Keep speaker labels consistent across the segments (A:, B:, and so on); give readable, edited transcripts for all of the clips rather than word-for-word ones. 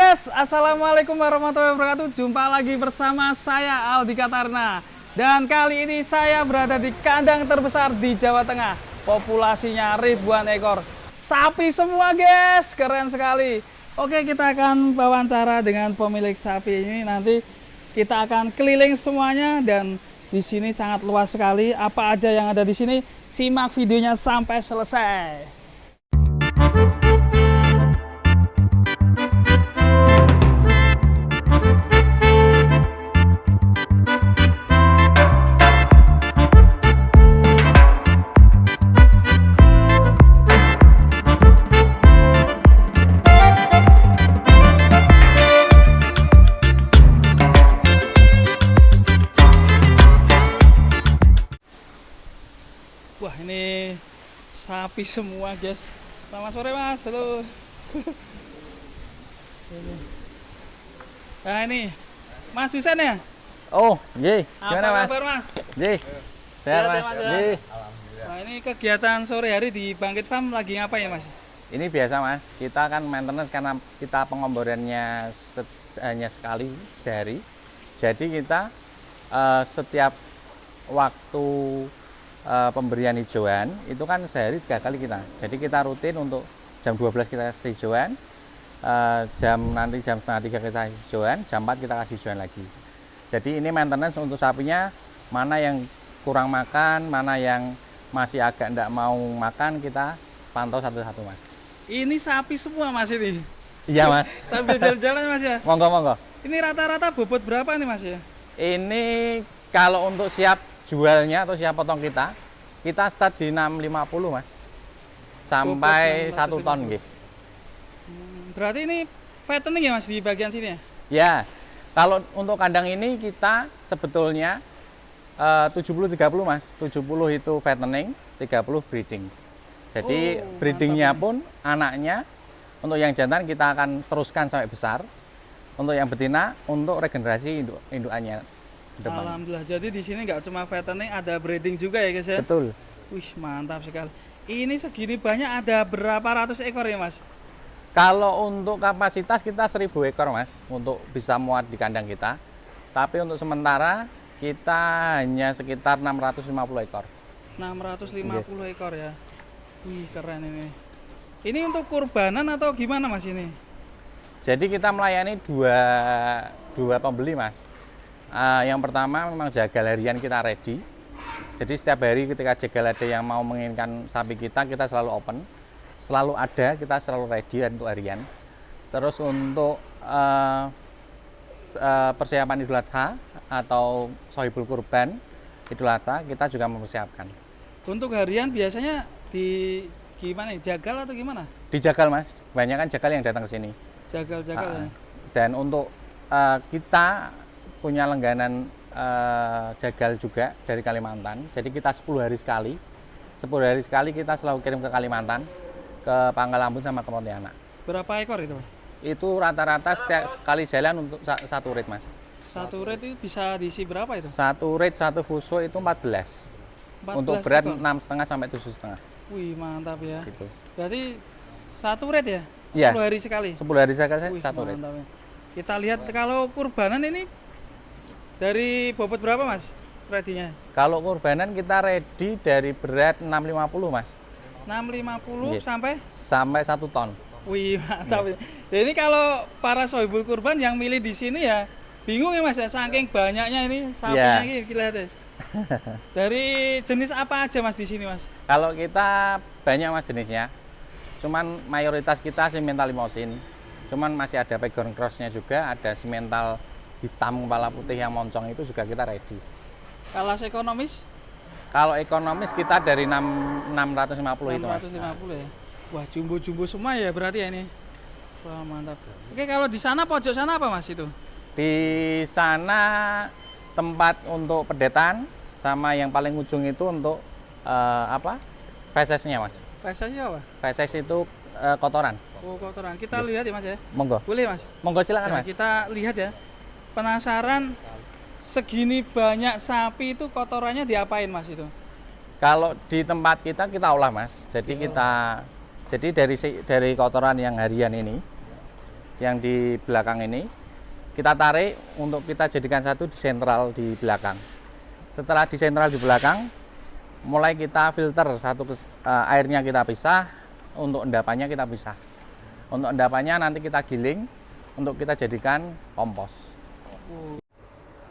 A: guys, assalamualaikum warahmatullahi wabarakatuh. Jumpa lagi bersama saya Aldi Katarna. Dan kali ini saya berada di kandang terbesar di Jawa Tengah. Populasinya ribuan ekor. Sapi semua guys, keren sekali. Oke, kita akan wawancara dengan pemilik sapi ini. Nanti kita akan keliling semuanya dan di sini sangat luas sekali. Apa aja yang ada di sini? Simak videonya sampai selesai. Wah, ini sapi semua guys. Selamat sore mas, halo. Nah ini Mas Husen ya?
B: Oh, nggih. Gimana
A: Apa
B: Mas?
A: kabar mas?
B: Nggih. Sehat
A: Sehat ya,
B: Mas.
A: Mas, ya?
B: Nggih.
A: Nah ini kegiatan sore hari di Bangkit Farm lagi ngapain ya mas?
B: Ini biasa Mas. Kita kan maintenance karena kita pengomborannya hanya sekali sehari. Jadi kita setiap waktu pemberian hijauan itu kan sehari 3 kali kita. Jadi kita rutin untuk jam 12 kita kasih hijauan, nanti jam setengah 3 kita hijauan, jam 4 kita kasih hijauan lagi. Jadi ini maintenance untuk sapinya, mana yang kurang makan, mana yang masih agak enggak mau makan, kita pantau satu-satu Mas.
A: Ini sapi semua mas ini.
B: Iya Mas.
A: Sambil jalan-jalan mas ya.
B: Monggo monggo.
A: Ini rata-rata bobot berapa nih mas ya?
B: Ini kalau untuk siap jualnya atau siap potong kita start di 650 Mas. Sampai 1 ton gitu.
A: Berarti ini fattening ya mas di bagian sini ya?
B: Ya, kalau untuk kandang ini kita sebetulnya 70-30 Mas. 70 itu fattening, 30 breeding. Jadi breedingnya pun anaknya untuk yang jantan kita akan teruskan sampai besar. Untuk yang betina untuk regenerasi indukannya.
A: Alhamdulillah. Jadi di sini nggak cuma fattening, ada breeding juga ya guys ya?
B: Betul.
A: Wih, mantap sekali. Ini segini banyak ada berapa ratus ekor ya mas?
B: Kalau untuk kapasitas kita 1000 ekor Mas untuk bisa muat di kandang kita. Tapi untuk sementara kita hanya sekitar 650 ekor.
A: 650 ekor ya. Wih, keren ini. Ini untuk kurbanan atau gimana mas ini?
B: Jadi kita melayani dua pembeli Mas. Yang pertama memang jagal harian kita ready. Jadi setiap hari ketika jagal ada yang mau menginginkan sapi kita selalu open. Selalu ada, kita selalu ready untuk harian. Terus untuk persiapan Idul Adha atau Sohibul Kurban Idul Adha kita juga mempersiapkan.
A: Untuk harian biasanya di gimana ya? Jagal atau gimana?
B: Dijagal Mas, banyak kan jagal yang datang ke sini.
A: Jagal-jagal ya.
B: Dan untuk kita punya langganan jagal juga dari Kalimantan. Jadi kita 10 hari sekali. 10 hari sekali kita selalu kirim ke Kalimantan, ke Pangkal Ambon sama ke Pontianak.
A: Berapa ekor itu?
B: Itu rata-rata setiap sekali jalan untuk satu rit Mas.
A: Satu red itu bisa diisi berapa itu?
B: Satu rit satu fuso itu 14.
A: 14
B: Untuk berat
A: ekor.
B: 6,5 sampai 7,5.
A: Wih, mantap ya.
B: Gitu.
A: Berarti satu red ya? 10
B: Iya.
A: hari sekali?
B: 10 hari sekali
A: Wih,
B: satu rit.
A: mantap ya. Kita lihat kalau kurbanan ini dari bobot berapa mas ready-nya?
B: Kalau kurbanan kita ready dari berat 650 Mas.
A: 650
B: Iya.
A: sampai
B: 1 ton.
A: wih mantap. Jadi ini kalau para sohibul kurban yang milih di sini ya bingung ya mas ya, saking banyaknya ini sapinya ini lihat deh. Dari jenis apa aja mas di sini mas?
B: Kalau kita banyak Mas jenisnya. Cuman mayoritas kita simental limosin. Cuman masih ada pegon crossnya juga, ada simental hitam kepala putih yang moncong itu juga kita ready.
A: Kelas ekonomis?
B: Kalau ekonomis kita dari 650 itu Mas.
A: 650 ya. Wah, jumbo-jumbo semua ya berarti ya ini. Wah, mantap. Oke, kalau di sana pojok sana apa Mas itu?
B: Di sana tempat untuk pedetan sama yang paling ujung itu untuk feses-nya Mas.
A: Feses apa?
B: Feses itu kotoran.
A: Oh, kotoran. Kita lihat ya Mas ya.
B: Monggo.
A: Boleh Mas?
B: Monggo silakan
A: Nah,
B: Mas.
A: kita lihat ya. Penasaran segini banyak sapi itu kotorannya diapain Mas itu?
B: Kalau di tempat kita olah Mas. Jadi kita dari kotoran yang harian ini yang di belakang ini. Kita tarik untuk kita jadikan satu di sentral di belakang. Setelah di sentral di belakang, mulai kita filter airnya kita pisah, untuk endapannya kita pisah. Untuk endapannya nanti kita giling untuk kita jadikan kompos.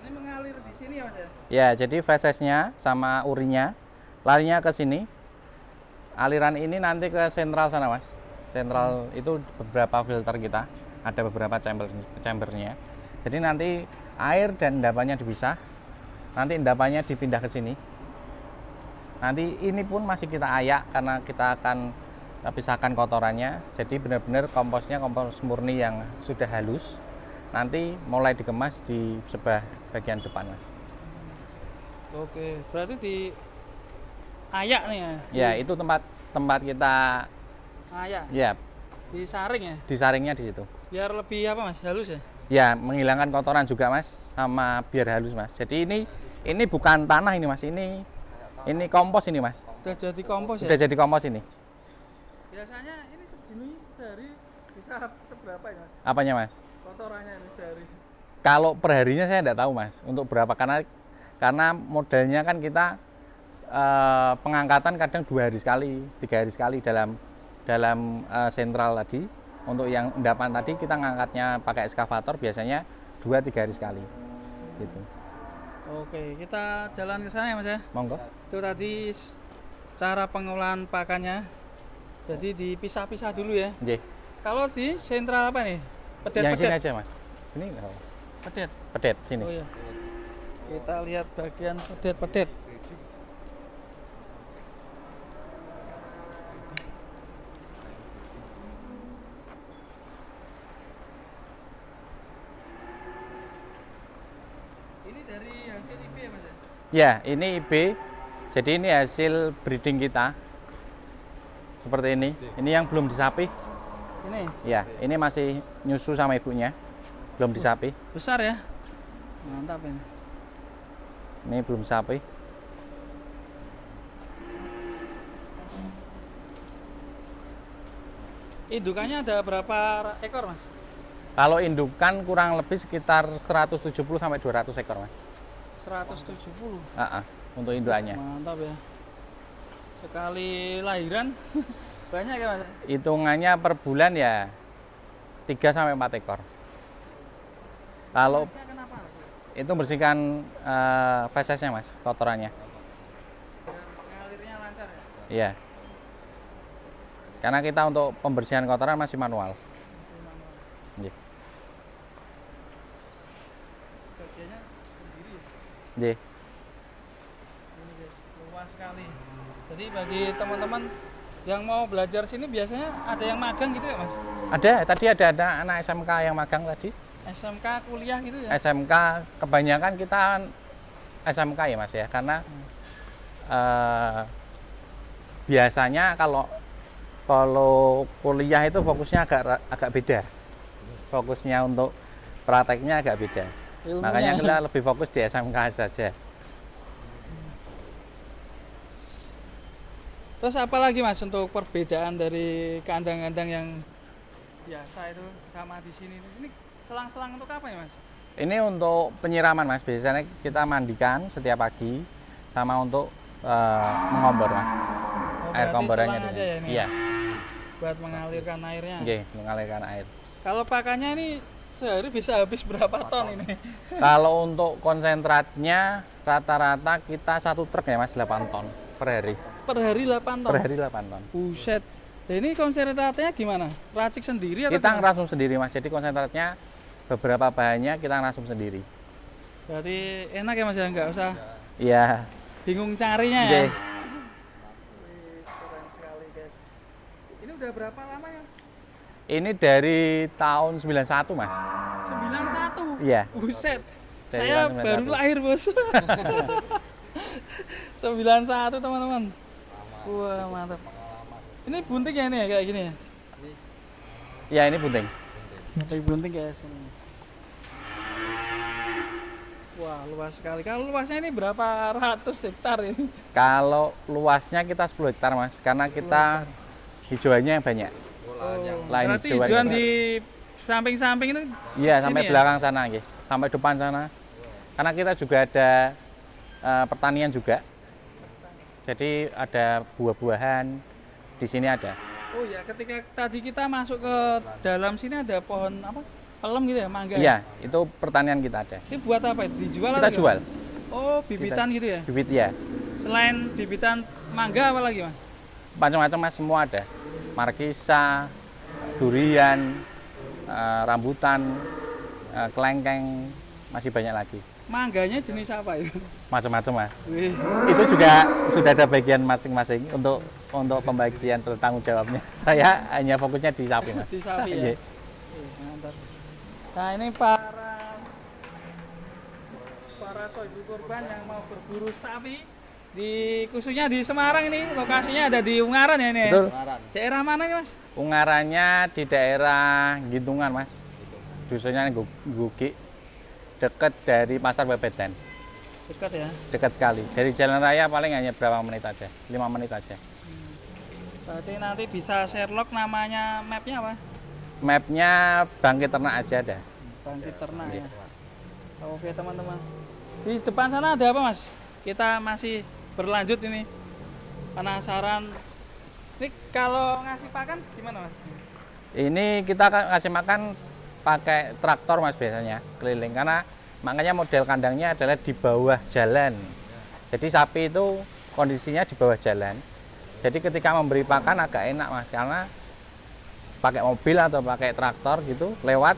A: Ini mengalir di sini ya Mas ya?
B: Ya, jadi fesesnya sama urinya larinya ke sini. Aliran ini nanti ke sentral sana Mas. Sentral itu beberapa filter kita, ada beberapa chambernya. Jadi nanti air dan endapannya dipisah. Nanti endapannya dipindah ke sini. Nanti ini pun masih kita ayak karena kita akan pisahkan kotorannya. Jadi benar-benar komposnya kompos murni yang sudah halus. Nanti mulai dikemas di sebelah bagian depan Mas.
A: Oke, berarti di ayak nih ya?
B: Ya, itu tempat kita
A: Ayak,
B: ya
A: disaring ya?
B: disaringnya di situ.
A: Biar lebih apa Mas, halus ya?
B: Ya, menghilangkan kotoran juga Mas, sama biar halus Mas. Jadi ini bukan tanah ini Mas, ini kompos ini Mas.
A: Udah jadi kompos ya?
B: Sudah jadi kompos ini.
A: Biasanya ini segini sehari bisa seberapa ya Mas?
B: Apanya Mas?
A: Kotorannya ini sehari.
B: Kalau perharinya saya tidak tahu Mas, untuk berapa karena modelnya kan kita pengangkatan kadang 2 hari sekali, 3 hari sekali dalam sentral tadi. Untuk yang endapan tadi kita ngangkatnya pakai ekskavator biasanya 2-3 hari sekali. Gitu.
A: Oke, kita jalan ke sana ya Mas ya.
B: Monggo.
A: Itu tadi cara pengolahan pakannya. Jadi dipisah-pisah dulu ya.
B: Nggih.
A: Kalau di sentral apa nih?
B: Yang sini
A: Pedet-pedet.
B: aja Mas. Sini nggak apa.
A: Pedet.
B: Pedet sini.
A: Oh iya. Kita lihat bagian pedet-pedet. Ini dari hasil IB ya Mas ya?
B: Ya, ini IB. Jadi ini hasil breeding kita. Seperti ini. Ini yang belum disapi.
A: Ini
B: Ya, ini masih nyusu sama ibunya. Belum disapi.
A: besar ya? Mantap ini.
B: Ini belum sapi.
A: Indukannya ada berapa ekor Mas?
B: Kalau indukan kurang lebih sekitar 170 sampai 200 ekor, Mas.
A: 170.
B: Untuk indukannya.
A: Mantap ya. Sekali lahiran banyak ya Mas?
B: Hitungannya per bulan ya 3 sampai 4 ekor. Kalau
A: Masnya kenapa?
B: itu bersihkan fesesnya, Mas, kotorannya.
A: Biar ngalirnya lancar ya?
B: Iya. Karena kita untuk pembersihan kotoran masih manual. Iya.
A: Bagiannya sendiri ya?
B: Iya.
A: Ini guys, luas sekali. Jadi bagi teman-teman yang mau belajar sini biasanya ada yang magang gitu ya Mas?
B: Tadi ada anak SMK yang magang tadi.
A: SMK kuliah gitu ya?
B: SMK kebanyakan kita SMK ya Mas ya, karena biasanya kalau kuliah itu fokusnya agak beda. Fokusnya untuk prakteknya agak beda.
A: Ilmunya.
B: Makanya kita lebih fokus di SMK saja.
A: Terus apa lagi Mas untuk perbedaan dari kandang-kandang yang biasa itu sama di sini? Ini selang-selang untuk apa ya Mas?
B: Ini untuk penyiraman Mas. Biasanya kita mandikan setiap pagi sama untuk mengombor Mas.
A: Oh,
B: Air
A: berarti
B: komborannya
A: selang
B: di
A: aja
B: sini.
A: ya ini?
B: Iya.
A: Buat mengalirkan airnya.
B: Nggih, mengalirkan air.
A: Kalau pakannya ini sehari bisa habis berapa ton ini?
B: Kalau untuk konsentratnya rata-rata kita 1 truk ya Mas, 8 ton per hari.
A: Per hari 8 ton?
B: Per hari 8 ton.
A: Buset. Nah, ini konsentratnya gimana? Racik sendiri atau
B: Kita
A: gimana?
B: ngerasum sendiri Mas. Jadi konsentratnya beberapa bahannya kita ngerasum sendiri.
A: Berarti enak ya Mas ya, nggak usah
B: Iya.
A: bingung carinya ya.
B: Nggih.
A: Wih, keren sekali guys. Ini udah berapa lama ya Mas?
B: Ini dari tahun 91 Mas.
A: 91?
B: Iya.
A: Buset.
B: Dari
A: Saya
B: tahun 91.
A: baru lahir bos. 91 teman-teman. Wah mantap. Ini bunting ya ini ya kayak gini ya?
B: Iya, ini bunting.
A: Bunting bunting guys ini. Wah luas sekali. Kalau luasnya ini berapa ratus hektar ini?
B: Kalau luasnya kita 10 hektar Mas, karena kita hijauannya yang banyak.
A: Oh,
B: Lain
A: berarti
B: hijauan
A: hijauan
B: juga.
A: di samping-samping itu.
B: Iya,
A: sini
B: sampai
A: ya?
B: belakang sana nggih. Sampai depan sana. Karena kita juga ada pertanian juga. Jadi ada buah-buahan di sini ada.
A: Oh ya, ketika tadi kita masuk ke dalam sini ada pohon apa? Pelem gitu ya, mangga.
B: Iya, itu pertanian kita ada.
A: Ini buat apa? Dijual
B: Kita
A: atau
B: jual
A: gimana? Oh, bibitan gitu ya.
B: bibit ya.
A: Selain bibitan mangga apa lagi, Mas?
B: Macam-macam Mas, semua ada. Markisa, durian, rambutan, kelengkeng, masih banyak lagi.
A: Mangganya jenis apa itu?
B: Macam-macam Mas.
A: Wih,
B: Itu juga sudah ada bagian masing-masing untuk pembagian bertanggung jawabnya. Saya hanya fokusnya di sapi Mas.
A: di sapi ya.
B: Iya.
A: Wih, mantap. Nah, ini para sohibul kurban yang mau berburu sapi khususnya di Semarang ini, lokasinya ada di Ungaran ya ini.
B: Betul.
A: Daerah mana nih, Mas?
B: Ungarannya di daerah Gintungan Mas. Dusunnya Gugi, dekat dari Pasar Bebedan.
A: Dekat ya.
B: Dekat sekali. Dari jalan raya paling hanya berapa menit aja, 5 menit aja.
A: Berarti nanti bisa Sherlock, namanya mapnya apa?
B: Mapnya Bangkit Ternak aja ada.
A: Bangkit Ternak
B: Iya.
A: ya. Oke teman-teman. Di depan sana ada apa, Mas? Kita masih berlanjut ini. Penasaran. Ini kalau ngasih pakan gimana, Mas?
B: Ini kita kasih makan pakai traktor Mas biasanya keliling, karena makanya model kandangnya adalah di bawah jalan. Jadi sapi itu kondisinya di bawah jalan. Jadi ketika memberi pakan agak enak Mas, karena pakai mobil atau pakai traktor gitu lewat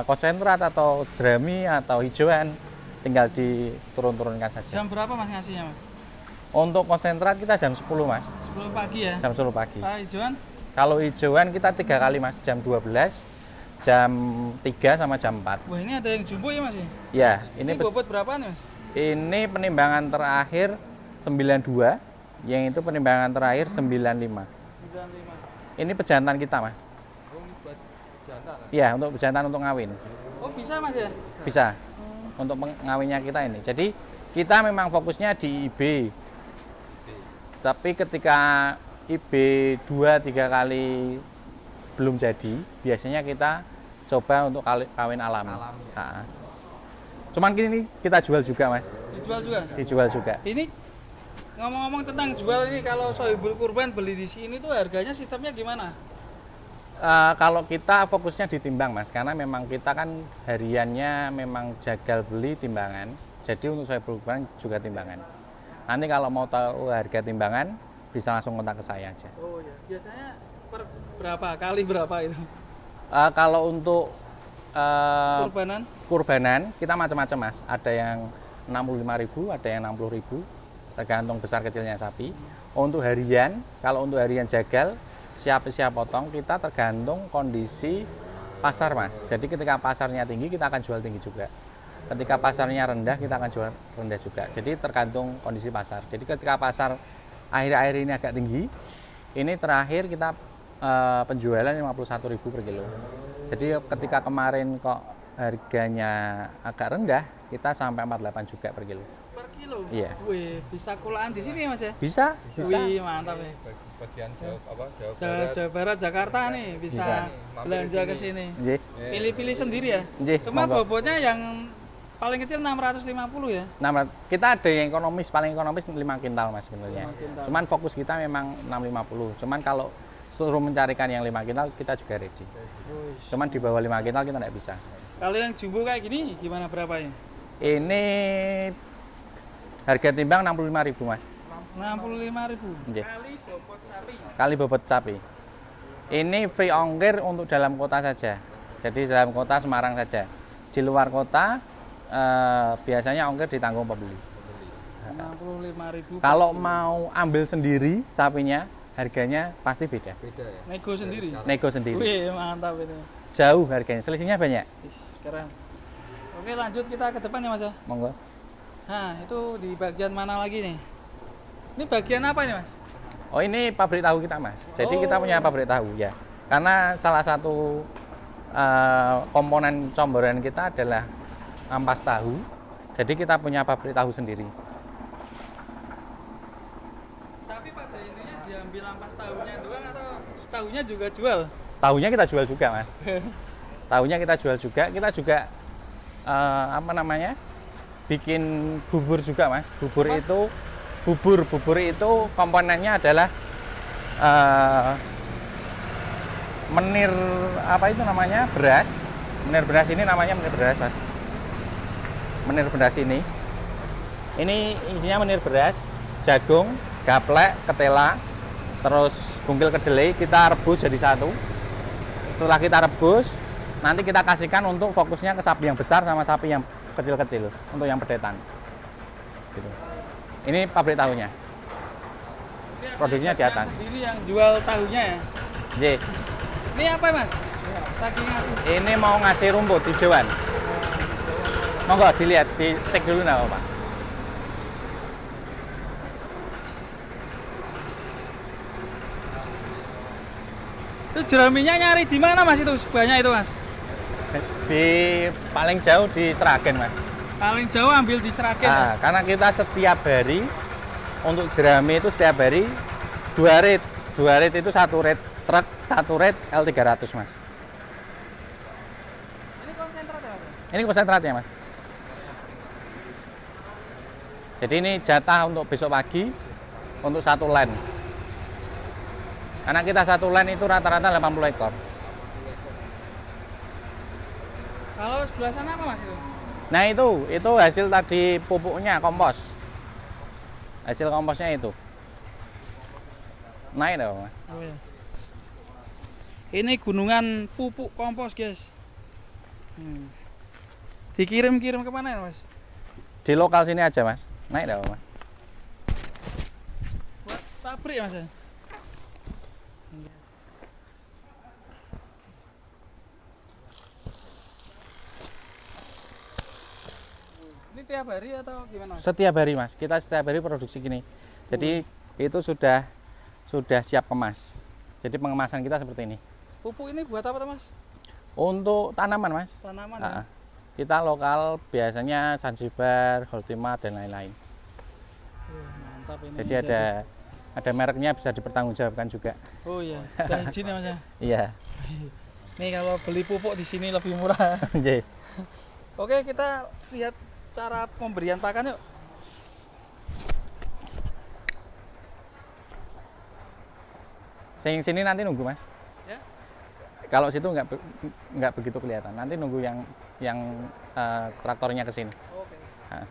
B: konsentrat atau jerami atau hijauan, tinggal diturun-turunkan saja.
A: Jam berapa Mas ngasihnya, Mas?
B: Untuk konsentrat kita jam 10 Mas,
A: 10 pagi ya.
B: jam 10 pagi.
A: Pak hijauan
B: Kalau hijauan kita 3 kali Mas, jam 12, jam 3 sama jam 4.
A: wah, ini ada yang jumbo ya, Mas?
B: Ya,
A: Ini bobot berapa nih, Mas?
B: ini penimbangan terakhir 92, yang itu penimbangan terakhir 95.
A: 95.
B: Ini pejantan kita Mas. Iya, untuk pejantan untuk ngawin.
A: Oh, bisa, Mas ya?
B: Bisa. Untuk ngawinnya kita ini. Jadi kita memang fokusnya di IB. Tapi ketika IB 2-3 kali belum jadi, biasanya kita coba untuk kawin alam. Ha. Cuman gini kita jual juga Mas.
A: Dijual juga.
B: Dijual juga.
A: Ini ngomong-ngomong tentang jual ini, kalau sohibul kurban beli di sini tuh harganya sistemnya gimana?
B: Kalau kita fokusnya di timbang Mas, karena memang kita kan hariannya memang jagal beli timbangan. Jadi untuk saya berhubungan juga timbangan. Nanti kalau mau tahu harga timbangan bisa langsung kontak ke saya aja.
A: Oh ya, biasanya per berapa kali berapa itu?
B: Kalau untuk
A: Kurbanan?
B: kurbanan kita macam-macam Mas. Ada yang 65.000, ada yang 60.000, tergantung besar kecilnya sapi. Untuk harian, kalau untuk harian jagal siap potong kita tergantung kondisi pasar Mas. Jadi ketika pasarnya tinggi kita akan jual tinggi juga. Ketika pasarnya rendah kita akan jual rendah juga. Jadi tergantung kondisi pasar. Jadi ketika pasar akhir-akhir ini agak tinggi, ini terakhir kita penjualan 51.000 per kilo. Jadi ketika kemarin kok harganya agak rendah, kita sampai 48 juga per kilo.
A: Per kilo?
B: Iya.
A: Wih, bisa kulaan di sini Mas ya?
B: Bisa.
A: Wih, mantap ya.
C: Bagian Jawa
A: Jawa Barat, Jakarta nih bisa belanja ke sini.
B: Nggih.
A: Pilih-pilih sendiri ya.
B: Nggih,
A: Cuma
B: monggo.
A: bobotnya yang paling kecil 650 ya.
B: Nah, kita ada yang ekonomis, paling ekonomis 5 kintal Mas sebenarnya.
A: 5 kintal.
B: Cuman fokus kita memang 650. Cuman kalau suruh mencarikan yang 5 kintal kita juga ready. Cuman di bawah 5 kintal kita tidak bisa.
A: Kalau yang jumbo kayak gini gimana berapanya?
B: Ini harga timbang 65.000 Mas.
A: 65.000
B: Nggih.
A: kali bobot sapi.
B: Kali bobot sapi. Ini free ongkir untuk dalam kota saja. Jadi dalam kota Semarang saja. Di luar kota biasanya ongkir ditanggung pembeli.
A: 65.000.
B: Kalau mau ambil sendiri sapinya, harganya pasti beda.
C: beda ya.
A: Nego sendiri.
B: Nego sendiri.
A: Wih, mantap ini.
B: Jauh harganya, selisihnya banyak.
A: Is, keren. Oke, lanjut kita ke depan ya Mas ya.
B: Monggo.
A: Nah, itu di bagian mana lagi nih? Ini bagian apa nih Mas?
B: Oh, ini pabrik tahu kita Mas. Jadi kita
A: Oh.
B: punya pabrik tahu ya. Karena salah satu komponen comboran kita adalah ampas tahu. Jadi kita punya pabrik tahu sendiri.
A: Tapi pada ininya diambil ampas tahunya doang atau tahunya juga jual?
B: Tahunya kita jual juga Mas. tahunya kita jual juga. Kita juga apa namanya, bikin bubur juga mas. Bubur itu komponennya adalah menir, apa itu namanya, beras. Menir beras ini namanya menir beras mas. Menir beras ini isinya menir beras, jagung, gaplek, ketela, terus bungkil kedelai. Kita rebus jadi satu. Setelah kita rebus, nanti kita kasihkan untuk fokusnya ke sapi yang besar sama sapi yang kecil-kecil, untuk yang pedetan gitu. Ini pabrik tahunya, produksinya di atas.
A: Sendiri yang jual tahunya ya.
B: J.
A: Ini apa mas? Lagi ngasih.
B: Ini mau ngasih rumput hijauan. Monggo dilihat, di take dulu nggak apa-apa.
A: Itu jeraminya nyari di mana mas itu banyak itu mas?
B: Di paling jauh di Sragen mas.
A: Paling jauh ambil di Sragen.
B: Nah, karena kita setiap hari untuk jerami itu setiap hari 2 rit. 2 rit itu 1 rit truk, 1 rit L300 mas.
A: Ini konsentrat ya mas?
B: Ini konsentratnya mas. Jadi ini jatah untuk besok pagi untuk 1 line. Karena kita 1 line itu rata-rata 80 ekor.
A: Kalau sebelah sana apa mas itu?
B: Nah itu hasil tadi pupuknya, kompos. Hasil komposnya itu. Naik dah mas.
A: Oh, ya. Ini gunungan pupuk kompos guys. Dikirim-kirim kemana ya mas?
B: Di lokal sini aja mas. Naik dah mas.
A: Buat pabrik ya mas ya? Ini tiap hari atau gimana mas?
B: Setiap hari mas. Kita setiap hari produksi gini. Jadi itu sudah siap kemas. Jadi pengemasan kita seperti ini.
A: Pupuk ini buat apa tuh mas?
B: Untuk tanaman mas.
A: Tanaman ya?
B: Kita lokal biasanya Zanzibar, Holtimar dan lain-lain.
A: Mantap ini.
B: Jadi ada mereknya, bisa dipertanggungjawabkan juga.
A: Oh iya, dan izin ya mas ya.
B: Iya.
A: Nih kalau beli pupuk di sini lebih murah.
B: Nggih.
A: Oke, kita lihat cara pemberian pakan yuk.
B: Sini nanti nunggu mas.
A: Ya.
B: Kalau situ nggak begitu kelihatan. Nanti nunggu yang traktornya ke sini.
A: Oke.
B: Nah.